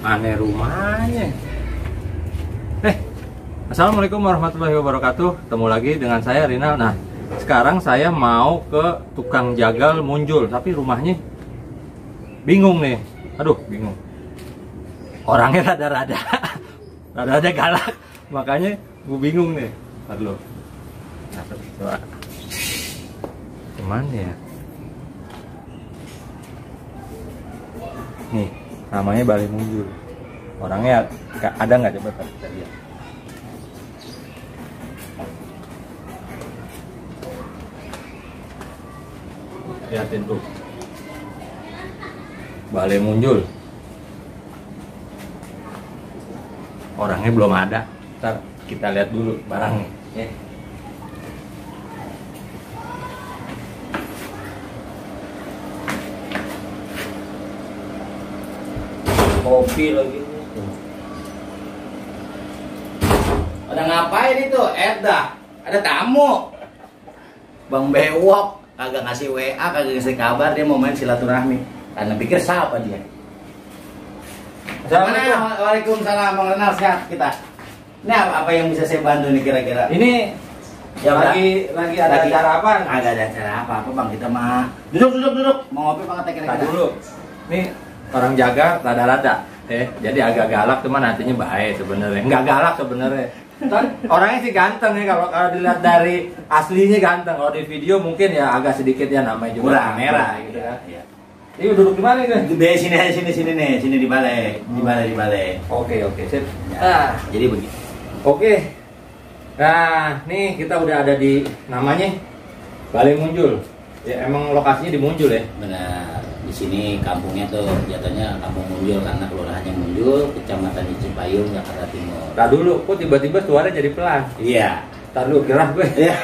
Aneh rumahnya. Assalamualaikum warahmatullahi wabarakatuh. Ketemu lagi dengan saya Rinal. Nah, sekarang saya mau ke tukang jagal Munjul, tapi rumahnya bingung nih. Aduh, bingung. Orangnya rada-rada galak. Makanya gue bingung nih. Aduh. Nah, coba. Kemana ya? Nih, namanya Balai Munjul. Orangnya ada nggak, coba kita lihat. Lihatin tuh, Balai Munjul. Orangnya belum ada. Ntar kita lihat dulu barangnya ya. Kopi lagi. Ada ngapain itu? Eda, ada tamu. Bang Bewok kagak ngasih WA, kagak ngasih kabar, dia mau main silaturahmi. Karena pikir siapa dia? Assalamualaikum. Waalaikumsalam, Bang Renal, sehat kita. Ini apa yang bisa saya bantu nih kira-kira? Ini Ya, lagi ada acara apa? Agak ada acara apa Bang, kita mah duduk. Mau ngopi Bang, kira-kira? Tadi dulu. Ini orang jaga rada-rada. Jadi agak galak, cuman hatinya baik sebenarnya. Enggak galak sebenarnya. Orangnya sih ganteng ya, kalau dilihat dari aslinya ganteng. Kalau di video mungkin ya agak sedikit ya, namanya juga kamera gitu ya. Iya. Ini duduk di mana nih? Di sini aja, sini nih, sini di balai, di balai. Oke, sip. Ya, jadi begitu. Oke. Nah, nih kita udah ada di namanya Balai Munjul. Ya emang lokasinya di Munjul ya. Benar. Di sini kampungnya tuh jatuhnya Kampung Munjul karena kelurahannya Munjul, kecamatan di Cipayung, Jakarta Timur. Nah dulu, kok tiba-tiba suaranya jadi pelan? Iya. Ntar dulu, gerah gue. Iya.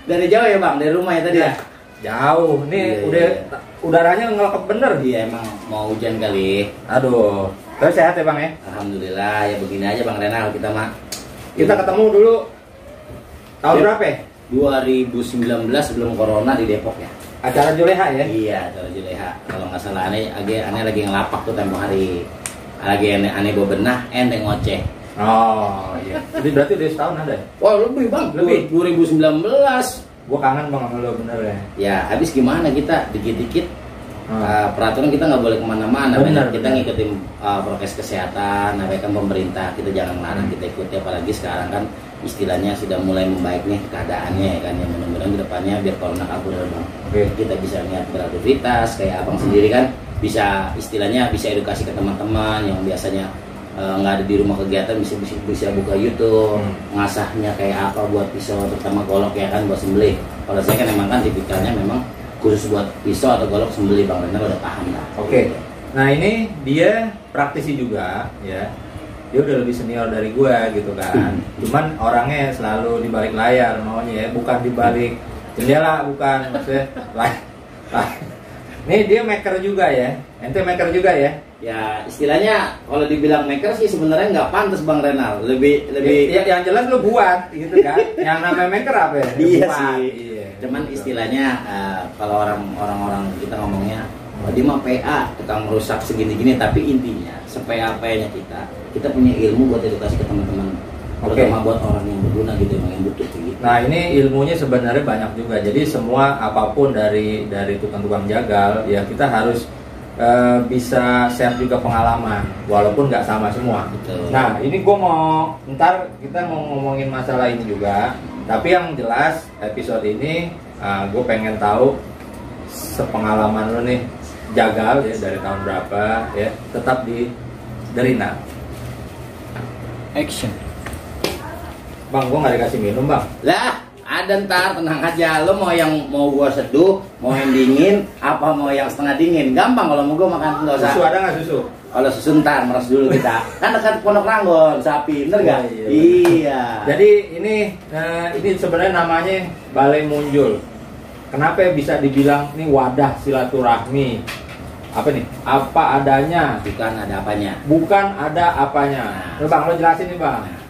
Dari jauh ya Bang, dari rumah ya tadi ya? Jauh, nih Iya. udaranya ngelekep bener. Iya, emang mau hujan kali. Aduh, tapi sehat ya Bang ya? Alhamdulillah, ya begini aja Bang Renal, kita mah. Kita ketemu dulu tahun berapa ya? 2019 sebelum corona di Depok ya. Acara Juleha ya? Iya, acara Juleha. Kalau nggak salah aneh lagi ngelapak tuh tempo hari. Lagi aneh bebenah, ente ngoceh. Oh iya. Jadi berarti udah setahun ada ya? Wah, lebih Bang. Lebih? 2019. Gua kangen Bang sama lo bener ya. Ya, habis gimana kita dikit-dikit peraturan kita nggak boleh kemana-mana. Benar, Kita benar. ngikutin prokes kesehatan, kan pemerintah, kita jangan larang, kita ikuti. Apalagi sekarang kan istilahnya sudah mulai membaik nih keadaannya ya kan, yang mudah-mudahan kedepannya biar corona kabur ya Bang. Oke. Kita bisa niat beraktivitas kayak abang sendiri kan, bisa istilahnya bisa edukasi ke teman-teman yang biasanya nggak ada di rumah kegiatan, bisa buka YouTube, ngasahnya kayak apa buat pisau terutama golok ya kan, buat sembelih. Kalau saya kan emang kan tipikalnya memang khusus buat pisau atau golok sembelih, Bang Renal udah paham lah. Oke. Nah ini dia praktisi juga ya. Dia udah lebih senior dari gua gitu kan. Cuman orangnya selalu di balik layar maunya ya, bukan di balik jendela, bukan, maksudnya Nih dia maker juga ya. Ente maker juga ya? Ya istilahnya kalau dibilang maker sih sebenarnya nggak pantas Bang Renal. Lebih Ya, yang jelas lu buat gitu kan. Yang namanya maker apa ya? Iya Buat. sih. Iya, Cuman gitu. istilahnya kalau orang-orang kita ngomongnya, oh, dia mah PA, tukang merusak segini-gini. Tapi intinya sepea-peanya kita punya ilmu buat edukasi ke teman-teman. Terutama buat orang yang berguna gitu, yang butuh gitu. Nah ini ilmunya sebenarnya banyak juga. Jadi semua apapun dari tukang-tukang jagal ya kita harus bisa share juga pengalaman, walaupun nggak sama semua. Betul. Nah ini gue mau ntar kita mau ngomongin masalah ini juga. Tapi yang jelas episode ini gue pengen tahu sepengalaman lo nih jagal ya dari tahun berapa ya, tetap di Derina. Action. Bang, gue nggak dikasih minum bang. Lah, ada ntar, tenang aja. Lo mau gua seduh, mau yang dingin, apa mau yang setengah dingin? Gampang kalau mau gua makan nggak usah. Susu ada nggak susu? Kalau susu ntar meres dulu kita. Kan dekat Pondok Ranggon, sapi, bener nggak? Oh, iya. Iya. Jadi ini sebenarnya namanya Balai Munjul. Kenapa bisa dibilang ini wadah silaturahmi? Apa nih? Apa adanya? Bukan ada apanya. Bukan ada apanya. Nah, bang, lo jelasin nih bang. Nah,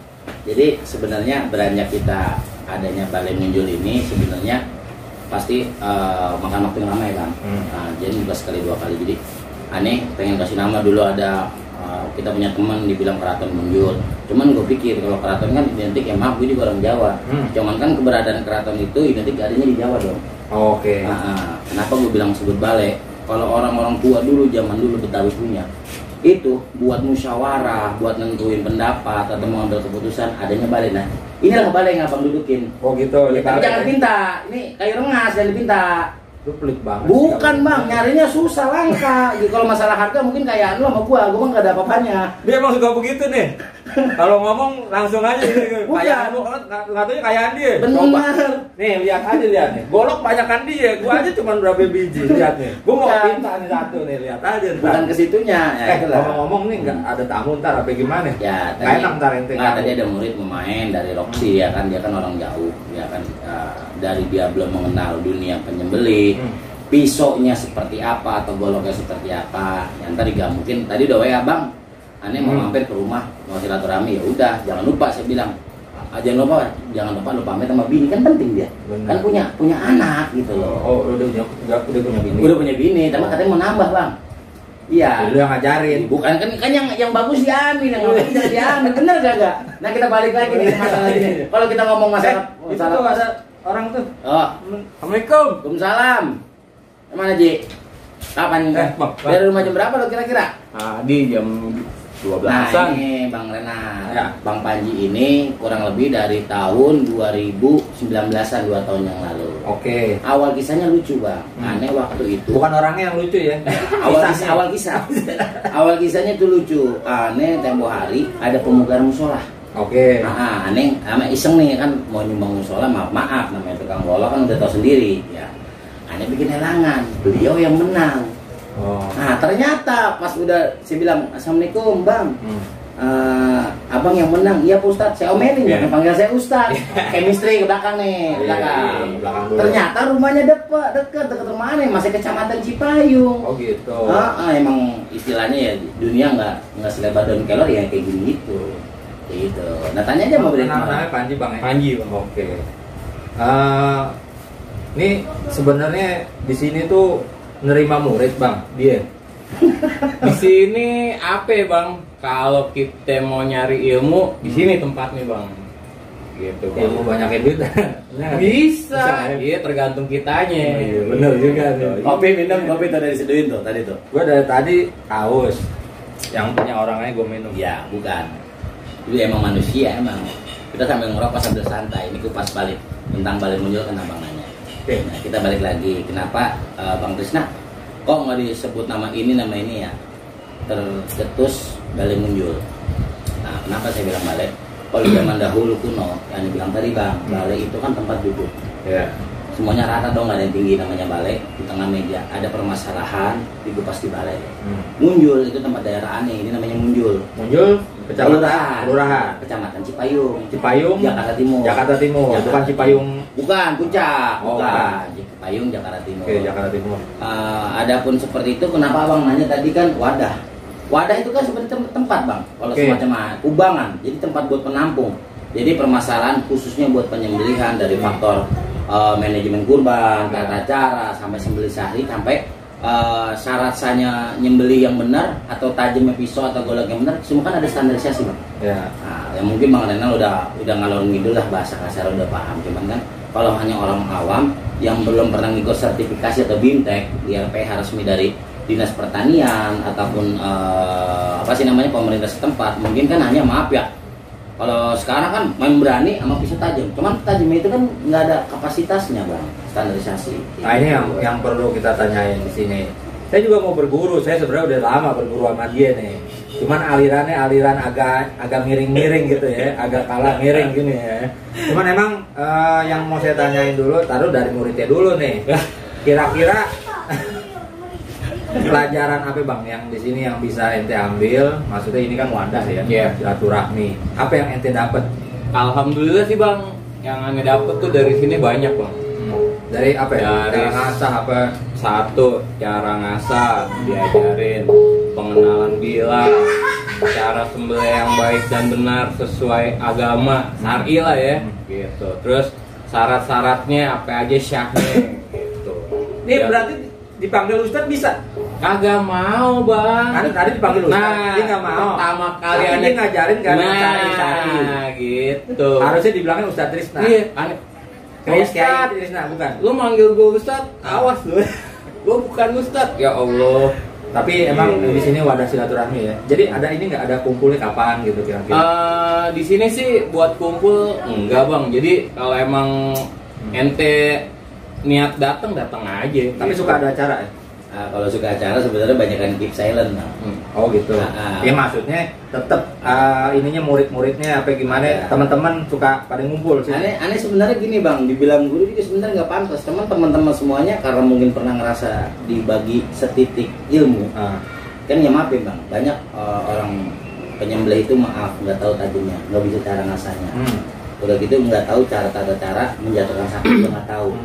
jadi sebenarnya beranjak kita adanya Balai Munjul ini sebenarnya pasti makan waktu yang lama ya Bang. Nah, jadi bukan sekali dua kali. Jadi aneh pengen kasih nama dulu ada kita punya teman dibilang keraton Munjul. Cuman gue pikir kalau keraton kan identik, ya maaf gue juga orang Jawa. Cuman kan keberadaan keraton itu identik adanya di Jawa dong. Oke. Kenapa gue bilang sebut balai? Kalau orang-orang tua dulu, zaman dulu Betawi punya, itu buat musyawarah, buat nentuin pendapat atau mengambil keputusan adanya balai. Nah, inilah balai yang abang dudukin. Oh gitu. Ya, tapi jangan pinta. Ini kayu rengas dan dipinta. Lu pelit banget. Bukan bang, nyarinya susah, langka. Jadi kalau masalah harga mungkin kayak lu sama gua mah nggak ada apa-apanya. Dia emang suka begitu nih. Kalau ngomong langsung aja gitu. Kayak lu katanya kayak dia. Benar. Nih lihat nih. Golok banyakan dia. Gua aja cuma berapa biji, lihat nih. Gua mau pinta nih satu nih, lihat aja. Bukan ke situnya. Ya, ngomong nih nggak ada tamu ntar apa gimana? Ya, enak ntar ente. Tadi ada murid memain dari Roxy ya kan, dia kan orang jauh, ya kan, dari dia belum mengenal dunia penyembelih. Pisaunya seperti apa atau goloknya seperti apa, yang tadi gak mungkin. Tadi udah WA bang, aneh mau mampir ke rumah mau silaturahmi, ya udah jangan lupa saya bilang, jangan lupa lu pamit sama bini, kan penting dia. Bener. Kan punya anak gitu loh. Oh udah punya bini. Udah punya bini, tapi katanya mau nambah bang. Iya. Lu yang ngajarin. Bukan kan yang bagus diamin, yang bagus jangan diamin, bener gak? Nah kita balik lagi nih ke masalah ini. Kalau kita ngomong masalah itu tuh ada orang tuh. Oh, Assalamualaikum. Waalaikumsalam. Mana Ji? Kapan? Dari rumah jam berapa lo kira-kira? Di jam 12-an. Nah ini Bang Renat, ya. Bang Panji ini kurang lebih dari tahun 2019-an, 2 tahun yang lalu. Oke. Awal kisahnya lucu bang. Aneh waktu itu. Bukan orangnya yang lucu ya. Awal kisahnya itu lucu. Aneh tempo hari ada pemugar musola. Oke. Aneh sama iseng nih kan mau nyumbang musola, maaf namanya tukang golok kan udah tahu sendiri ya. Aneh bikin helangan, beliau yang menang. Nah ternyata pas udah saya bilang assalamualaikum bang, abang yang menang. Iya Pak Ustadz, saya omelin jangan panggil saya Ustadz. Chemistry ke belakang nih, belakang. Ternyata rumahnya dekat rumah aneh, masih kecamatan Cipayung. Oh gitu. Emang istilahnya ya dunia nggak selebar daun kelor ya kayak gini gitu. Gitu. Nah tanya aja mau beli namanya Panji bang ya? Panji bang. Oke. Ini sebenarnya di sini tuh nerima murid bang dia. Di sini apa ya bang? Kalau kita mau nyari ilmu di sini tempatnya bang. Gitu bang. Ilmu banyakin duit. Bisa. Iya tergantung kitanya. Iya, bener juga. Kopi minum, kopi tuh dari seduin tuh tadi tuh. Gua dari tadi haus. Yang punya orangnya gue minum. Ya bukan. Itu emang manusia emang. Kita sambil ngerokok sambil santai. Ini kupas balik tentang Balai Munjul kan abang nanya. Nah kita balik lagi. Kenapa Bang Krisna kok nggak disebut nama ini ya? Tercetus Balai Munjul. Nah kenapa saya bilang balai? Kalau zaman dahulu kuno yang dibilang tadi bang, balai itu kan tempat duduk. Ya. Semuanya rata dong, nggak ada yang tinggi namanya balai. Di tengah meja ada permasalahan, dikupas di balai. Munjul itu tempat daerah aneh, ini namanya Munjul. Munjul kecamatan Kelurahan Kecamatan Cipayung, Jakarta Timur. Bukan Cipayung. Bukan Puncak. Bukan Cipayung, Jakarta Timur. Oke, Jakarta Timur. Adapun seperti itu, kenapa abang nanya tadi kan wadah. Wadah itu kan seperti tempat bang. Kalau semacam kubangan, jadi tempat buat penampung. Jadi permasalahan khususnya buat penyembelihan dari faktor manajemen kurban, tata cara, sampai sembelih sahri, sampai syarat sahnya nyembeli yang benar atau tajamnya pisau atau golok yang benar, semua kan ada standarisasi bang. Ya. Nah, yang mungkin bang Renal udah ngalor ngidul lah, bahasa kasar udah paham. Cuman kan kalau hanya orang awam yang belum pernah ngikut sertifikasi atau BIMTEK, ILPH resmi dari Dinas Pertanian ataupun pemerintah setempat, mungkin kan hanya maaf ya. Kalau sekarang kan main berani sama pisau tajam, cuman tajamnya itu kan nggak ada kapasitasnya bang, standarisasi. Nah ini yang perlu kita tanyain di sini. Saya juga mau berguru, saya sebenarnya udah lama berguru sama dia nih. Cuman aliran agak miring-miring gitu ya, agak kalah miring gini ya. Cuman emang yang mau saya tanyain dulu, taruh dari muridnya dulu nih. Kira-kira pelajaran apa bang yang di sini yang bisa ente ambil? Maksudnya ini kan wadah ya, silaturahmi. Apa yang ente dapat? Alhamdulillah sih bang, yang ane dapat tuh dari sini banyak bang. Dari apa ya? Dari cara ngasah apa? Satu, cara ngasah diajarin, pengenalan bilang, cara sembelih yang baik dan benar sesuai agama syar'i lah ya. Gitu. Terus syarat-syaratnya apa aja syahnya gitu. Ini berarti dipanggil Ustadz bisa? Kagak mau bang. Kan tadi dipanggil Ustaz, Nah, dia nggak mau. pertama kali Tapi aneh dia ngajarin kan sari-sari. gitu. Harusnya dibilangnya Ustaz Trisna. Iya, aneh. Kayak Ustaz, Kiai Trisna bukan. lu manggil gue Ustaz, awas lu. Gue bukan Ustaz. Ya Allah. Tapi emang di sini wadah silaturahmi ya. Jadi ada ini nggak, ada kumpulnya kapan gitu kira-kira? Di sini sih buat kumpul enggak bang. Jadi kalau emang ente niat datang aja. Tapi suka ada acara ya? Nah, kalau suka acara sebenarnya banyak yang keep silent. Nah. Oh gitu. Ya maksudnya tetap ininya murid-muridnya apa gimana? Ya. Teman-teman suka pada ngumpul sih. Aneh sebenarnya gini bang, dibilang guru juga sebenarnya nggak pantas. Cuman teman-teman semuanya karena mungkin pernah ngerasa dibagi setitik ilmu. Kan ya maaf ya bang, banyak orang penyembelih itu maaf nggak tahu tajamnya, nggak bisa cara ngasahnya. Udah gitu nggak tahu tata cara menjatuhkan sapi juga nggak tahu.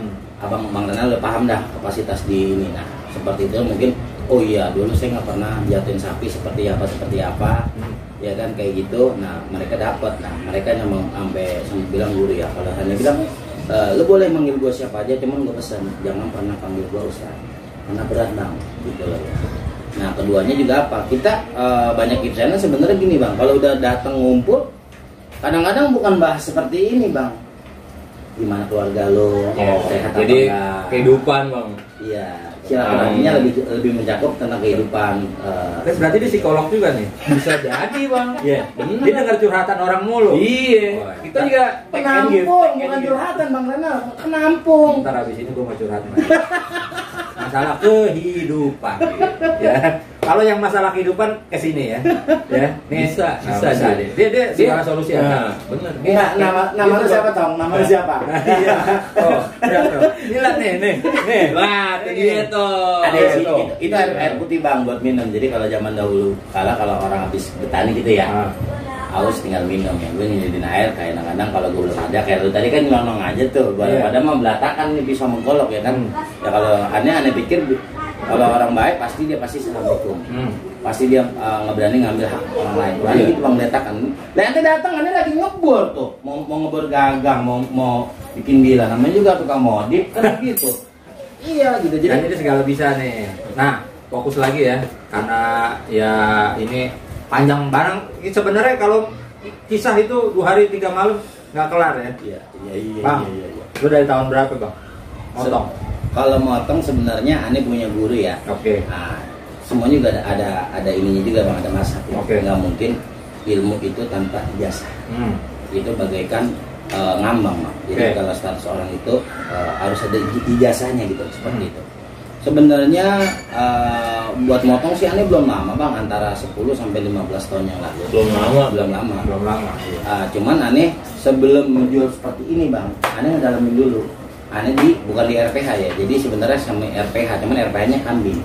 Abang Bang Renal udah paham dah kapasitas di ini. Nah seperti itu mungkin, oh iya dulu saya nggak pernah jatuhin sapi seperti apa, ya kan kayak gitu. Nah mereka dapat, nah mereka yang sampai bilang guru ya, kalau hanya bilang lu boleh manggil gua siapa aja, cuman gua pesan jangan pernah panggil gua Ustaz, karena berat bang, gitu loh. Nah keduanya juga apa? Kita banyak eventnya sebenarnya gini bang, kalau udah datang ngumpul, kadang-kadang bukan bahas seperti ini bang. Gimana keluarga lo, sehat apa Jadi enggak? kehidupan bang. Iya, silaturahminya lebih mencakup tentang kehidupan. Terus berarti dia psikolog juga nih? Bisa jadi bang. Iya. Bener. Dia dengar curhatan orang mulu. Iya. Kita juga Penampung, bukan curhatan bang Renal, penampung. Ntar abis ini gue mau curhat masalah kehidupan ya. Kalau yang masalah kehidupan kesini ya. Ya. Nih, Bisa jadi. Dia segala solusi ada. Bener. Enggak, nama lu siapa Tong? Nama lu siapa? Iya. Oh, udah tuh. Ini lihat nih. Wah, itu dia tuh. Ada sih, itu air putih bang buat minum. Jadi kalau zaman dahulu, kalau orang habis bertani gitu ya, haus tinggal minum ya. Gue nyediain air, kayak kadang-kadang kalau gue belum ada, kayak lu tadi kan ngomong aja tuh. Pada mah belatakan nih bisa menggolok ya kan. Ya kalau aneh pikir kalau orang baik pasti assalamualaikum. Pasti dia nggak berani ngambil hak orang lain. Berani gitu bang belatakan. Lah ente datang, ane lagi ngebor tuh, mau ngebor gagang, mau bikin bila, namanya juga tukang modif kan gitu. Iya gitu. Dan Jadi ini segala bisa nih. Nah, fokus lagi ya, karena ya ini panjang barang. Sebenarnya kalau kisah itu 2 hari 3 malam nggak kelar ya. Iya. Bang, lu dari tahun berapa bang? Motong. Kalau motong sebenarnya aneh punya guru ya. Oke. Nah, semuanya juga ada ininya juga bang, ada masa. Oke. Nggak mungkin ilmu itu tanpa ijazah. Itu bagaikan ngambang bang. Jadi Oke. kalau status orang itu harus ada ijazahnya gitu, seperti itu. Sebenarnya buat motong sih aneh belum lama bang, antara 10 sampai 15 tahun yang lalu. Belum lama. Belum lama. Cuman aneh sebelum menjual seperti ini bang, aneh ngedalamin dulu. Aneh bukan di RPH ya, jadi sebenarnya sama RPH, cuman RPH-nya kambing.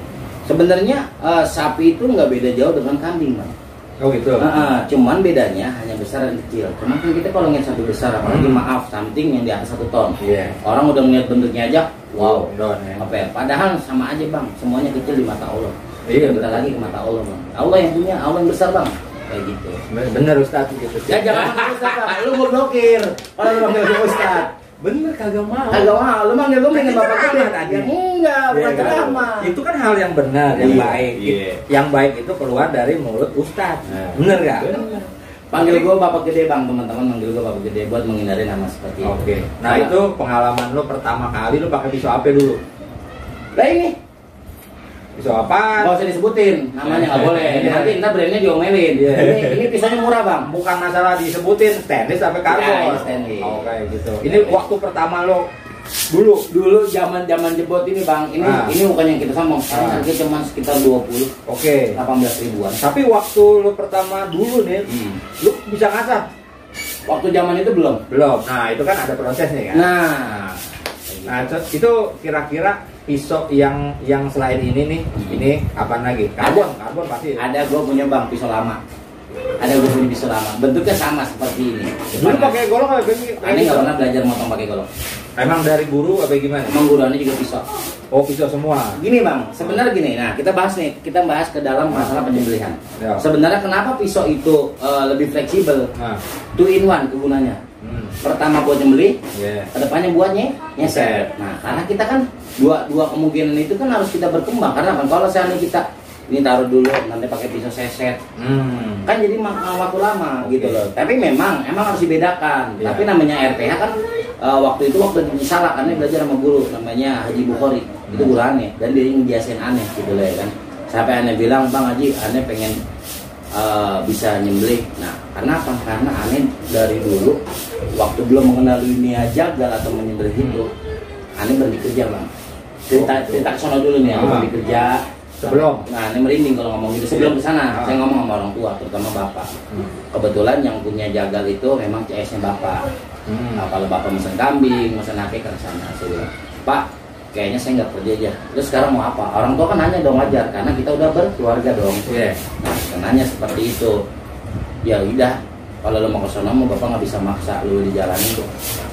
Sebenarnya sapi itu nggak beda jauh dengan kambing bang. Oh gitu. Cuman bedanya hanya besar dan kecil. Cuman kan kita kalau ngeliat sapi besar, apalagi maaf something yang di atas 1 ton, Iya. orang udah ngeliat bentuknya aja, wow, Down ya. apa ya? Padahal sama aja bang, semuanya kecil di mata Allah. Iya, Kita lagi ke mata Allah bang. Allah yang punya, Allah yang besar bang. Kayak gitu. Bener Ustaz gitu. Ya jangan manggil Ustaz bang, lu mau blokir. Kalau lu manggil gua Ustaz, Bener kagak mau. kagak mau. Lu manggil gua dengan bapak ceramah gede. tadi. Ya, enggak, bukan Iya, kan? ceramah. Itu kan hal yang benar, yang Iya, baik. iya. Yang baik itu keluar dari mulut Ustaz. Bener gak? Bener. Panggil gua bapak gede bang, teman-teman manggil gua bapak gede buat menghindari nama seperti itu. Oke. Nah itu pengalaman lu pertama kali lu pakai pisau apa dulu? Lah ini, Pisau apa? nggak usah disebutin, namanya nggak boleh. Iya. Nanti ntar brandnya diomelin. Iya. Ini pisaunya murah bang. Bukan masalah disebutin stainless sampai Ya, karbon. ini stainless. Oh kayak gitu. Ini waktu pertama lo dulu. Dulu zaman jebot ini bang, ini bukan yang kita sombong. Sekarang harganya cuma sekitar 20, Oke. 18 ribuan. Tapi waktu lu pertama dulu nih, lu bisa ngasah? Waktu zaman itu belum. Belum. Nah itu kan ada prosesnya kan. Nah itu kira-kira pisau yang selain ini nih, ini kapan lagi? Karbon pasti. Ada gue punya bang pisau lama. Ada gue punya pisau lama. Bentuknya sama seperti ini. Dulu pakai golok apa begini? Aneh nggak pernah belajar motong pakai golok. Emang dari guru apa gimana? Emang guruannya juga pisau. Oh pisau semua. Gini bang, sebenarnya gini. Nah kita bahas ke dalam masalah penyembelihan. Ya. Sebenarnya kenapa pisau itu lebih fleksibel? Nah, 2 in 1 kegunaannya. Pertama buat nyembelih, Yeah. kedepannya buat nyeset. Nah, karena kita kan dua kemungkinan itu kan harus kita berkembang. Karena kan kalau seandainya kita ini taruh dulu, nanti pakai pisau seset, kan jadi waktu lama gitu loh. Tapi emang harus dibedakan. Yeah. Tapi namanya RPH kan waktu di Salak, aneh belajar sama guru namanya Haji Bukhari, itu guru aneh, dan dia ngebiasain aneh gitu loh ya kan. Sampai aneh bilang, Bang Haji, aneh pengen bisa nyembelih. Nah, karena apa? Karena aneh dari dulu waktu belum mengenal dunia jagal atau menyembelih itu, aneh berhenti kerja bang. Cerita ke sono dulu nih, aneh berhenti kerja. Sebelum? Nah, aneh merinding kalau ngomong gitu. Sebelum kesana, saya ngomong sama orang tua, terutama bapak. Kebetulan yang punya jagal itu memang CS-nya bapak. Nah, kalau bapak mesen kambing, mesen akikah ke sana, saya bilang, Pak, kayaknya saya nggak kerja aja. Terus sekarang mau apa? Orang tua kan nanya dong, wajar, karena kita udah berkeluarga dong. Yeah. Nah, nanya seperti itu. Ya udah, kalau lo mau ke sono, bapak nggak bisa maksa lo di jalan itu.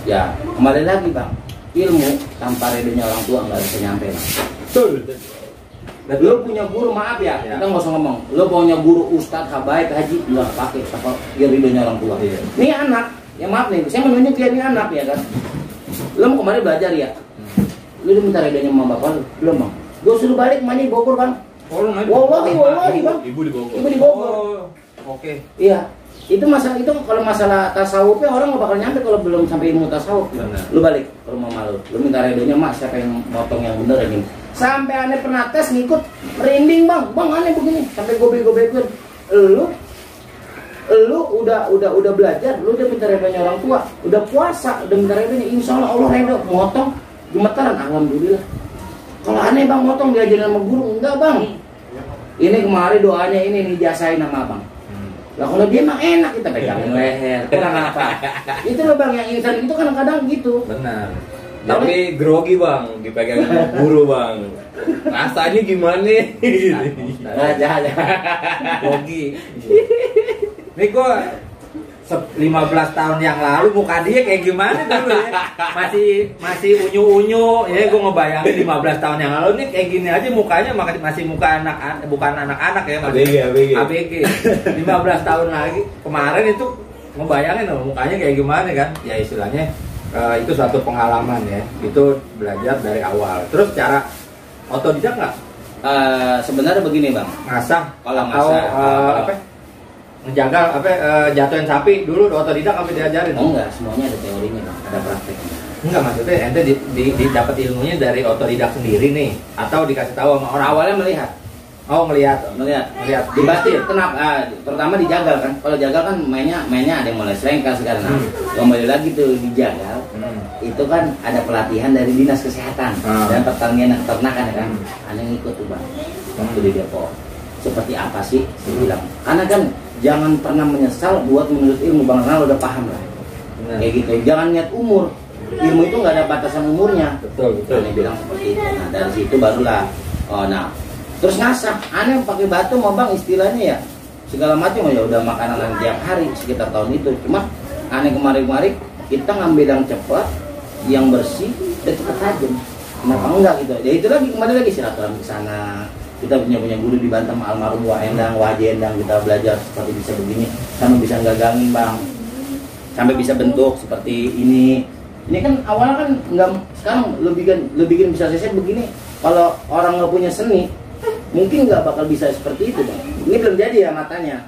Ya kembali lagi bang, ilmu tanpa redonya orang tua nggak bisa nyampe bang. Betul. Lo punya guru, maaf ya, kita nggak usah ngomong. Lo punya guru ustadz, habaib, haji, nggak pakai apa biar redonya orang tua. Iya. Ini anak, ya maaf nih, saya menunjuk dia ini anak ya kan. Lo mau kemarin belajar ya, lu udah minta redonya sama bapak lu? Belum bang. Gue suruh balik mana Bogor bang. Wallahi bang. Ibu di Bogor. Ibu di Bogor. Oh, oke. Iya. Itu kalau masalah tasawufnya orang nggak bakal nyampe kalau belum sampai ilmu tasawuf. Benar. Lu balik ke rumah malu. Lu minta redonya mak, siapa yang motong yang bener ini. Sampai aneh pernah tes ngikut merinding bang. Bang aneh begini. Sampai gobe-gobekin. Lu udah belajar, lu udah minta redonya orang tua, udah puasa, udah minta redonya, insya Allah redo, motong gemetaran, alhamdulillah. Kalau aneh bang motong diajarin sama guru, enggak bang. Ini kemarin doanya ini dijasain sama abang. Lah kalau dia mah enak kita pegangin leher, kurang apa? Itu loh bang yang insan itu kadang-kadang gitu. Benar. Tapi grogi bang, dipegang sama guru bang. Rasanya gimana? Nah, jahat. Grogi. Nih gua 15 tahun yang lalu muka dia kayak gimana dulu ya? Masih unyu-unyu ya, gue ngebayangin 15 tahun yang lalu nih kayak gini aja mukanya, masih muka anak, bukan anak-anak ya, masih ABG. 15 tahun lagi kemarin itu ngebayangin loh mukanya kayak gimana kan? Ya istilahnya itu suatu pengalaman ya. Itu belajar dari awal. Terus cara otodidak nggak? Sebenarnya begini bang. Ngasah Kalau atau ngasah, apa? Ngejagal jatuhin sapi dulu otodidak apa diajarin? Oh enggak, semuanya ada teorinya bang, ada prakteknya. Enggak, maksudnya ente dapat ilmunya dari otodidak sendiri nih atau dikasih tahu sama orang? Awalnya melihat. Oh, melihat. Dibatin, kenapa? Terutama dijagal kan. Kalau jagal kan mainnya ada yang mulai selengkang sekarang. Nah, kembali lagi tuh dijagal. Itu kan ada pelatihan dari dinas kesehatan dan pertanian dan peternakan ya kan. Ada yang ikut tuh bang. Waktu di Depok. Seperti apa sih? Saya bilang. Karena kan jangan pernah menyesal buat menuntut ilmu bang, karena udah paham lah. Kayak gitu. Jangan lihat umur. Ilmu itu nggak ada batasan umurnya. Betul. Aneh bilang seperti itu. Nah dari situ barulah. Terus ngasah. Aneh pakai batu mau bang istilahnya ya. Segala macam ya udah makanan tiap hari sekitar tahun itu. Cuma aneh kemarin kita ngambil yang cepat, yang bersih dan cepat tajam. Kenapa enggak gitu? Ya itu lagi kembali lagi silaturahmi ke sana. Kita punya guru di Bantam almarhum Wah Endang, Haji Endang, kita belajar seperti bisa begini, sampai bisa gagangin bang, sampai bisa bentuk seperti ini. Ini kan awalnya kan nggak, sekarang lo bikin bisa seset begini. Kalau orang nggak punya seni, mungkin nggak bakal bisa seperti itu bang. Ini belum jadi ya matanya.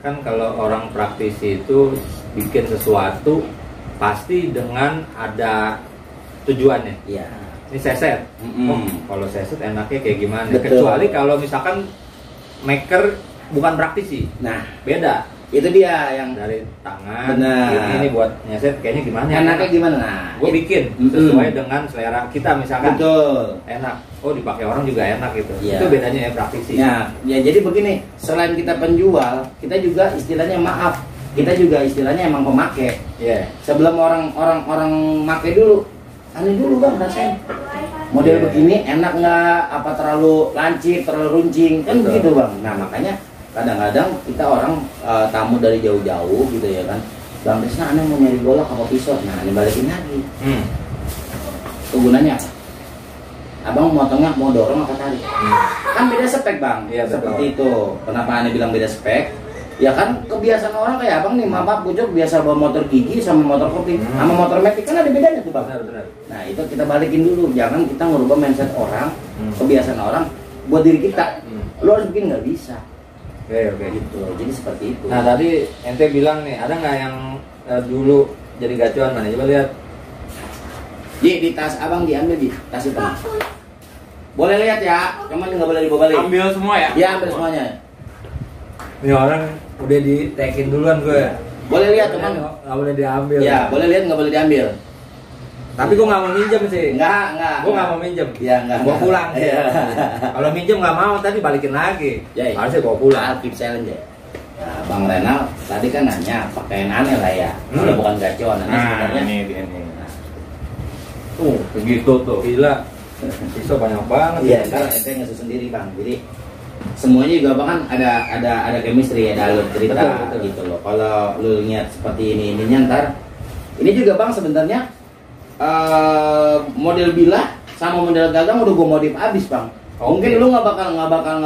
Kan kalau orang praktisi itu bikin sesuatu pasti dengan ada tujuannya. Iya. Ini seset. Oh, kalau seset enaknya kayak gimana? Betul. Kecuali kalau misalkan maker bukan praktisi. Nah, Beda. itu dia yang Dari tangan. Benar. Ini buat nyeset kayaknya gimana? enaknya gimana? Nah, Gue bikin sesuai dengan selera kita misalkan. betul. Enak. Oh, dipakai orang juga enak gitu. Iya. Itu bedanya ya praktisi. Ya jadi begini, selain kita penjual, kita juga istilahnya maaf, kita juga istilahnya emang pemakai. Iya. Sebelum orang make dulu, aneh dulu bang rasain. Model begini enak nggak? Apa terlalu lancip, terlalu runcing? Kan Betul. begitu bang. Nah makanya kadang-kadang kita orang tamu dari jauh-jauh gitu ya kan. Bang Krisna aneh mau nyari golok apa pisau? Nah ini balikin lagi. Kegunaannya apa? Abang motongnya mau dorong apa tarik? Kan beda spek bang. Iya, betul. Seperti itu. Kenapa aneh bilang beda spek? Ya kan kebiasaan orang kayak abang nih, mama pucuk biasa bawa motor gigi sama motor kopi, sama motor metik kan ada bedanya tuh bang. Benar. Nah itu kita balikin dulu, jangan kita ngerubah mindset orang, kebiasaan orang buat diri kita. Lo harus bikin nggak bisa. Oke. Gitu, jadi seperti itu. Nah tadi ente bilang nih, ada nggak yang dulu jadi gacuan mana? Coba lihat. Di tas abang diambil di tas itu. Boleh lihat ya, cuman nggak boleh dibawa balik. Ambil semua ya? Ya ambil semuanya. Ini orang udah di-tekin duluan gue. Boleh lihat cuman Nggak boleh diambil. ya boleh lihat nggak boleh diambil. Tapi gue nggak mau minjem sih. Enggak. Gue nggak mau minjem. Ya enggak. Gue pulang. Iya. Kalau minjem nggak mau, tadi balikin lagi. Ya, Harusnya bawa pulang. keep silent ya. Nah, Bang Renal tadi kan nanya pakaian aneh lah ya. Kalau bukan gacuan, sebenarnya. ini dia nih. Begitu tuh. Gila. Pisau banyak banget. Iya, karena ente ngesus sendiri bang. Jadi semuanya juga bang kan ada chemistry, ada alur cerita Betul. gitu loh. Kalau lu lihat seperti ini ntar ini juga bang sebenarnya model bilah sama model gagang udah gue modif abis bang. Mungkin lu nggak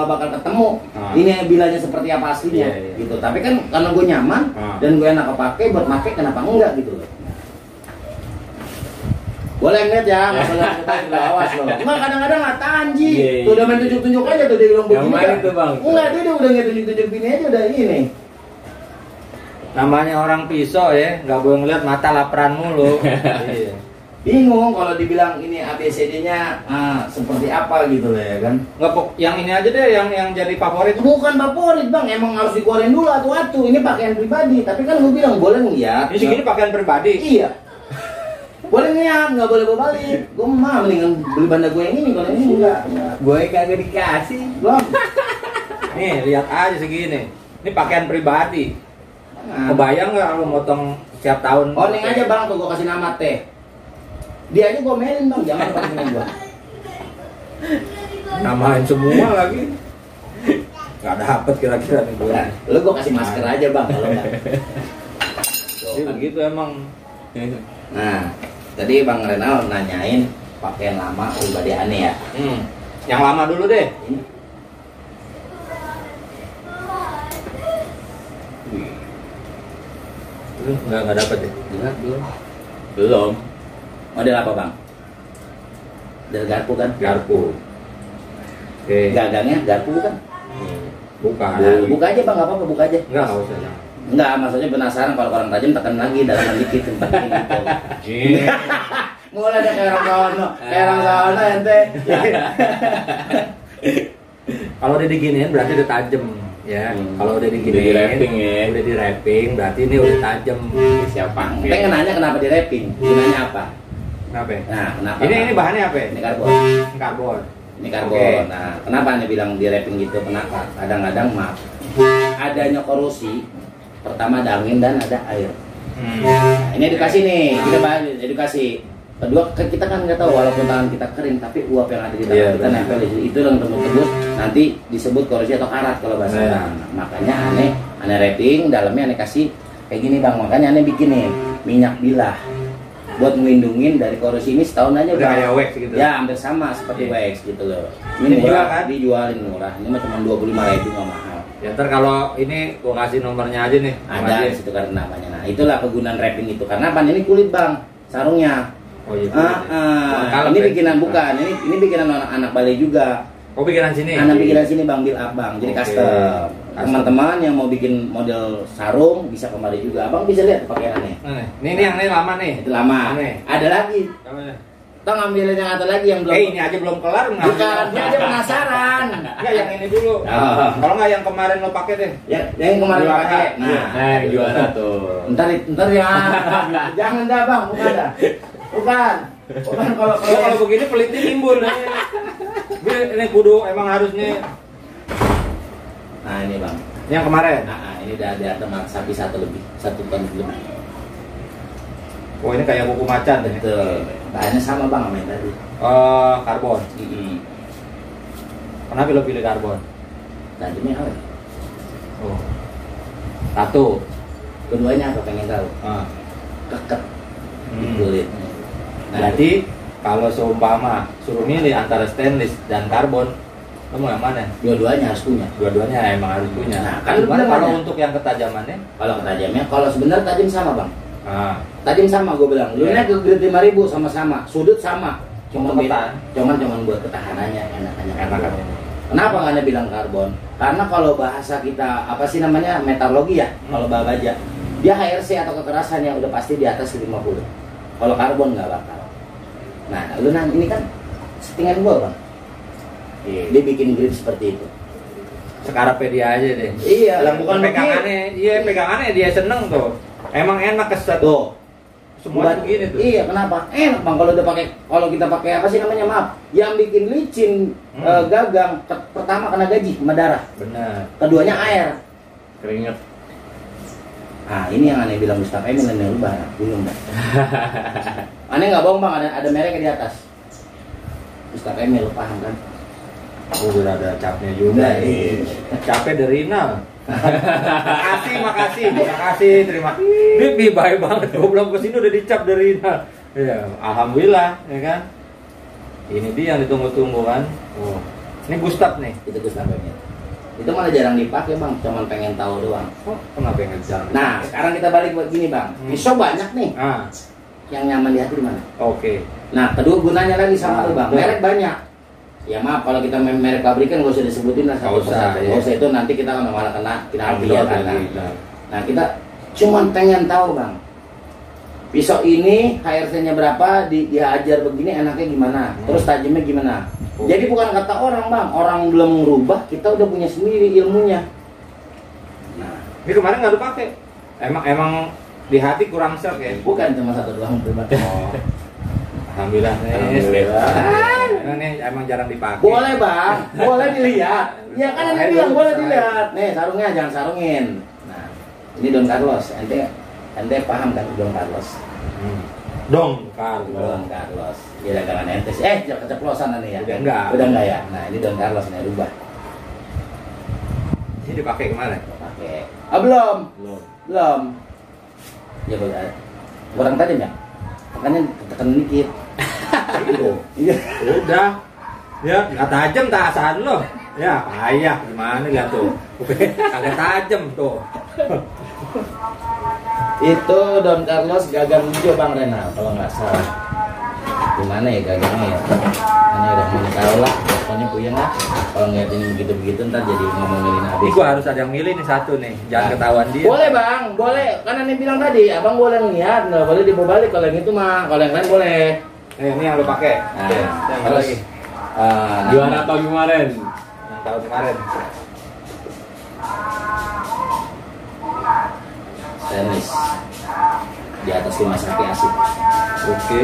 bakal ketemu ini bilahnya seperti apa aslinya gitu. Tapi kan karena gue nyaman dan gue enak kepake buat make, kenapa enggak gitu loh. Boleh ngeliat ya, masalah kita juga awas loh. Cuma kadang-kadang nggak tanji. Tuh udah main tunjuk-tunjuk aja tuh dia bilang begini. Yang mana itu, Bang? Enggak, dia udah tunjuk-tunjuk bini aja udah ini. Namanya orang pisau ya, nggak boleh ngeliat mata laparan mulu. Iya. Bingung kalau dibilang ini ABCD-nya seperti apa gitu loh ya kan. Nggak pok, yang ini aja deh yang jadi favorit. Bukan favorit bang, emang harus dikeluarin dulu atu-atu. Ini pakaian pribadi, tapi kan gue bilang boleh ngeliat. Ini segini pakaian pribadi. Iya. Boleh ngeliat, nggak boleh bawa balik. Gue mah mendingan beli banda gue yang ini, kalau yang ini enggak. Gue kagak dikasih. Belum. Nih lihat aja segini. Ini pakaian pribadi. Kebayang nggak kalau motong setiap tahun? Oh, neng aja bang, tuh gue kasih nama teh. Dia aja gue mainin bang, jangan pakai gue. Namain semua lagi. Nggak dapet kira-kira nih gue. Nah, lu gue kasih masker aja bang, kalau enggak. Jadi begitu emang. Nah, tadi bang Renal nanyain pakaian lama pribadi aneh ya. Yang lama dulu deh. Ini. Nggak dapet ya? Lihat belum. Model apa bang? Model garpu kan? Garpu. Oke. Gagangnya garpu kan? Bukan. Nah, buka aja bang, nggak apa-apa buka aja. Nggak usah. Jangan. Enggak, maksudnya penasaran kalau orang tajam tekan lagi dalam dikit tempat ini gitu. Mulai ada kayak orang sono ente. Kalau udah diginiin berarti udah tajem ya. Kalau udah diginiin, Udah di-wrapping ya. Udah di wrapping berarti ini udah tajem. Siapa? Pengen nanya kenapa di wrapping? Gunanya apa? Kenapa? Ya? Nah, kenapa? Ini bahannya apa? Ya? Ini karbon. Karbon. Ini karbon. Oke. Nah, kenapa anda bilang di wrapping gitu? Kenapa? Kadang-kadang maaf. Adanya korosi. Pertama ada angin dan ada air. Nah, ini edukasi nih, kita bahas edukasi. Kedua, kita kan nggak tahu walaupun tangan kita kering, tapi uap yang ada di tangan kita nempel di situ. Itu yang tembus-tembus nanti disebut korosi atau karat kalau bahasa orang. Nah, makanya aneh wrapping, dalamnya aneh kasih kayak gini bang. Makanya aneh bikin nih minyak bilah buat melindungin dari korosi ini setahun aja Udah kayak wax gitu. Ya hampir sama seperti wax gitu loh. Ini Ini murah kan? dijualin murah. Ini mah cuma 25.000 nggak mahal. Ya ntar kalau ini gua kasih nomornya aja nih. Ada di situ karena namanya. Nah, itulah kegunaan wrapping itu. Karena apa? Ini kulit bang, sarungnya. Oh iya. Ini bikinan bukan. Ini bikinan anak balai juga. Oh bikinan sini. Anak bikinan sini bang, build up bang. Jadi Oke. custom. Teman-teman yang mau bikin model sarung bisa kemari juga. Abang bisa lihat pakaiannya. Ini yang ini lama nih. Itu lama. Ini. Ada lagi. Kita ngambilin yang ada lagi yang belum. Ini aja belum kelar nggak? Bukan, dia aja penasaran. Enggak, yang ini dulu. Oh. Kalau nggak yang kemarin lo pakai deh. Yang kemarin Juara. pakai. Nah, juara tuh. Ntar ya. Jangan dah bang, bukan dah. Bukan kalau Kalau begini pelitnya timbul. Ini kudu emang harusnya. Nah ini bang. Yang kemarin. Nah ini udah ada teman sapi 1 ton lebih. Oh ini kayak buku macan deh. Betul. Bahannya sama bang sama yang tadi. Karbon. Kenapa lo pilih karbon? Tajamnya apa? Oh. Satu. Keduanya apa pengen tahu? Keket di kulit. Berarti kalau seumpama suruh milih antara stainless dan karbon, Kamu yang mana? Dua-duanya harus punya. Dua-duanya emang harus punya. Nah, kan Cuman bener kalau aja. untuk yang ketajamannya, Kalau ketajamnya, kalau sebenarnya tajam sama bang. ah, Tajam sama gue bilang. Lu Iya. naik ke grade 5.000 sama-sama, sudut sama. Cuman Untuk beda. Cuman buat ketahanannya enak-enak. enakan. Kenapa nggak Anda bilang karbon? Karena kalau bahasa kita apa sih namanya metalurgi ya, kalau baja dia HRC atau kekerasan yang udah pasti di atas 50. Kalau karbon nggak bakal. Nah, lu ini kan settingan gua bang. Iya. Dia bikin grip seperti itu. Sekarang dia aja deh. Iya, yang bukan pegangannya, iya pegangannya dia seneng tuh. Emang enak keset. tuh. Semua Buat- begini tuh. Iya, kenapa? Enak bang kalau udah pakai, kalau kita pakai apa sih namanya, maaf, yang bikin licin gagang pertama kena gaji sama darah, Benar. keduanya air. Keringet. Nah ini yang aneh bilang Mustafa Emil yang rubah, bingung dah. Aneh nggak bohong bang, ada mereknya di atas. Mustafa Emil, lu paham kan? Oh, udah ada capnya juga. Udah, Nih. iya. Capnya dari Rinal. makasih, terima kasih. Ini baik banget. Gue belum kesini udah dicap dari Rinal. Ya, alhamdulillah, ya kan. Ini dia yang ditunggu-tunggu kan. Oh, ini Gustaf nih. Itu Mustafa Emil. Itu malah jarang dipakai bang, cuman pengen tahu doang. Oh, kenapa yang ngejar? Nah sekarang kita balik buat gini bang, pisau banyak nih. Ah, Yang nyaman di hati di mana? oke. Nah kedua gunanya lagi sama lu bang, betul. merek banyak. Ya maaf kalau kita merek pabrikan gak usah disebutin lah satu Nggak usah, persatu. iya. Nggak usah, itu nanti kita malah kena penalti ya kan. Nah, Nah kita cuman pengen tahu bang, pisau ini HRC-nya berapa, dia ajar begini enaknya gimana, terus tajamnya gimana. Oh. Jadi bukan kata orang bang, orang belum merubah, kita udah punya sendiri ilmunya. Nah ini kemarin nggak dipakai. Emang di hati kurang serk ya. bukan cuma satu doang pribadi. Oh. Alhamdulillah nih. Alhamdulillah. Ini emang jarang dipakai. Boleh bang, boleh dilihat. Ya kan anda Boleh bilang dong, boleh saya. dilihat. Nih sarungnya jangan sarungin. Nah ini Don Carlos, ente paham kan Don Carlos? Dong, Carlos. Don Carlos. Dia dagangan ente sih. Jangan keceplosan nih ya. Udah enggak. Udah enggak ya. Nah ini Don Carlos nih rubah. Ini dipakai kemana? Pakai. Ah belum, Belum. belum. Ya boleh. Kurang tajam ya. Makanya tekan dikit. Gitu. Iya. Udah. Ya, nggak tajam tak asal lo. Ya, payah gimana lihat tuh. Agak tajam tuh. Itu Don Carlos gagang hijau Bang Renal kalau nggak salah. Gimana ya gagangnya ya? Ini udah mau tahu lah, pokoknya puyeng lah. Kalau ngeliatin begitu-begitu ntar jadi ngomongin Ini habis. gua harus ada yang milih nih satu nih. Jangan ketahuan dia. Boleh Bang, boleh. Kan Ane bilang tadi, Abang boleh ngeliat, nggak boleh dibawa balik. Kalau yang itu mah, kalau yang lain boleh. Ini yang lo pakai. Nah, Oke, yang terus lagi. Juara tahun kemarin. Yang tahun kemarin. stainless di atas 5 sapi asik. Oke.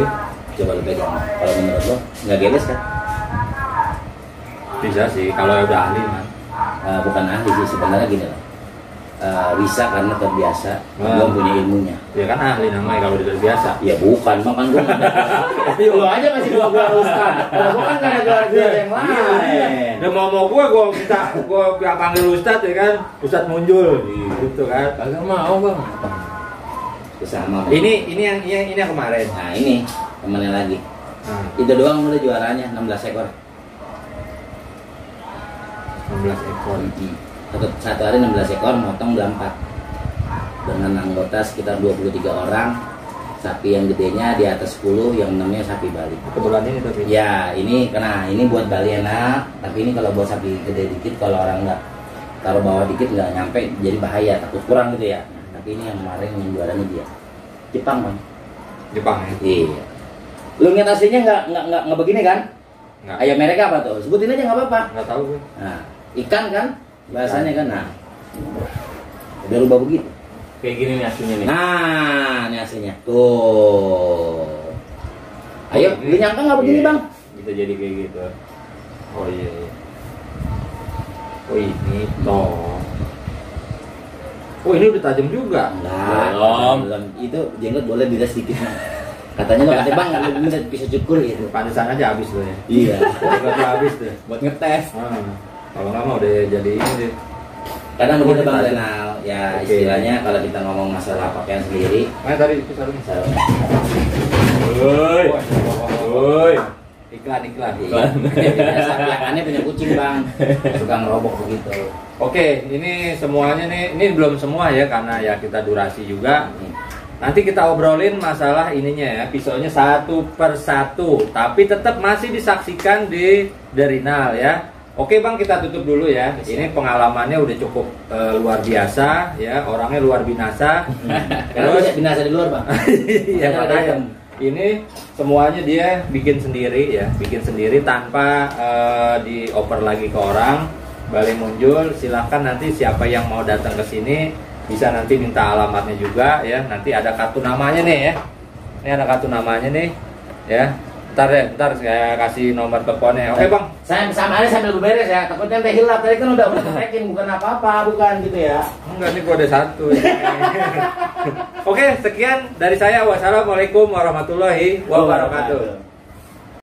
Coba lu pegang. Kalau menurut lo nggak geles kan? Bisa sih kalau udah ahli man. Bukan ahli sih sebenarnya gini loh. Bisa karena terbiasa, Ah. belum punya ilmunya. Ya kan ahli namanya kalau udah biasa. Ya bukan, makan gue. Lo aja masih dua gelar ustad. Kalau gue kan gak ada gelar-gelar yang lain. Udah mau gua minta gua panggil Ustadz ya kan. Ustadz muncul gitu kan. Kagak mau bang. Bersama. Ini yang kemarin. Nah ini temennya lagi. Nah, Itu doang udah juaranya 16 ekor. 16 ekor. Satu hari 16 ekor, motong 24 dengan anggota sekitar 23 orang. Sapi yang gedenya di atas 10, yang namanya sapi Bali. Kebetulan ini tapi. Ya ini karena ini buat Bali enak, tapi ini kalau buat sapi gede dikit, kalau orang nggak taruh bawah dikit nggak nyampe, jadi bahaya, takut kurang gitu ya. Nah, tapi ini yang kemarin yang juaranya dia Jepang bang. Jepang ya. Iya. Lu ngeliat aslinya nggak begini kan? Nggak. Ayam mereka apa tuh? Sebutin aja nggak apa-apa. Nggak tahu gue. Nah, ikan kan bahasanya kan. Nah, udah rubah begitu. Kayak gini nih aslinya nih. Nah, ini aslinya. Tuh. Ayo, lu nyangka nggak begini Iya. bang? Bisa jadi kayak gitu. Oh iya. Oh ini toh. Oh ini udah tajam juga. Enggak, Belum. Itu jenggot boleh diras sedikit. Katanya lo katanya bang, lu bisa cukur gitu. Pantesan aja habis tuh ya. Iya. Udah habis tuh. Buat ngetes. Kalau nggak mau udah jadi ini deh. Karena begitu bang Tajam. Renal, ya Oke. istilahnya kalau kita ngomong masalah pakaian sendiri, Tadi itu sarungnya. sarungnya. Woi. Woi. Iklan. Biasa pelakannya punya kucing bang, suka ngerobok begitu. Oke, ini semuanya nih, ini belum semua ya karena ya kita durasi juga. Nanti kita obrolin masalah ininya ya, pisaunya satu per satu, tapi tetap masih disaksikan di Derinal ya. Oke bang, kita tutup dulu ya. Ini pengalamannya udah cukup luar biasa ya, orangnya luar binasa. Terus binasa di luar bang. Iya makanya. Ini semuanya dia bikin sendiri ya, bikin sendiri tanpa dioper lagi ke orang. Balai Munjul, silahkan nanti siapa yang mau datang ke sini bisa nanti minta alamatnya juga ya. Nanti ada kartu namanya nih ya. Ini ada kartu namanya nih ya. Ntar saya kasih nomor teleponnya. Oke bang. Saya sama aja sambil beberes ya. Takutnya teh hilap tadi kan udah tekekin, bukan apa-apa, bukan gitu ya. Enggak, nih kode 1 ya. Oke, sekian dari saya. Wassalamualaikum warahmatullahi wabarakatuh.